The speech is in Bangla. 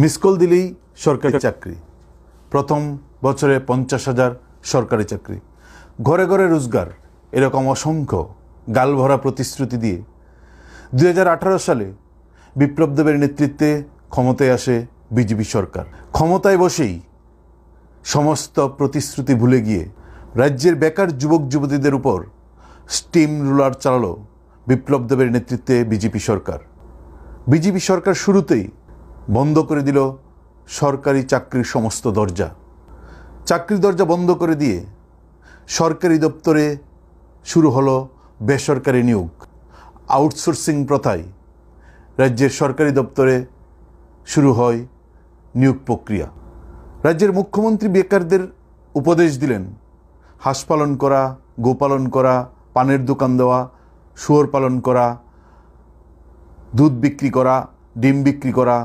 মিস কল দিলেই সরকারি চাকরি, প্রথম বছরে 50,000 সরকারি চাকরি, ঘরে ঘরে রোজগার, এরকম অসংখ্য গালভরা প্রতিশ্রুতি দিয়ে 2018 সালে বিপ্লব দেবের নেতৃত্বে ক্ষমতায় আসে বিজেপি সরকার। ক্ষমতায় বসেই সমস্ত প্রতিশ্রুতি ভুলে গিয়ে রাজ্যের বেকার যুবক যুবতীদের উপর স্টিম রুলার চালালো বিপ্লব দেবের নেতৃত্বে বিজেপি সরকার। বিজেপি সরকার শুরুতেই বন্ধ করে দিল সরকারি চাকরির সমস্ত দরজা। চাকরির দরজা বন্ধ করে দিয়ে সরকারি দপ্তরে শুরু হলো বেসরকারি নিয়োগ। আউটসোর্সিং প্রথায় রাজ্যের সরকারি দপ্তরে শুরু হয় নিয়োগ প্রক্রিয়া। রাজ্যের মুখ্যমন্ত্রী বেকারদের উপদেশ দিলেন, হাঁস পালন করা, গোপালন করা, পানের দোকান দেওয়া, শুয়োর পালন করা, দুধ বিক্রি করা, ডিম বিক্রি করা,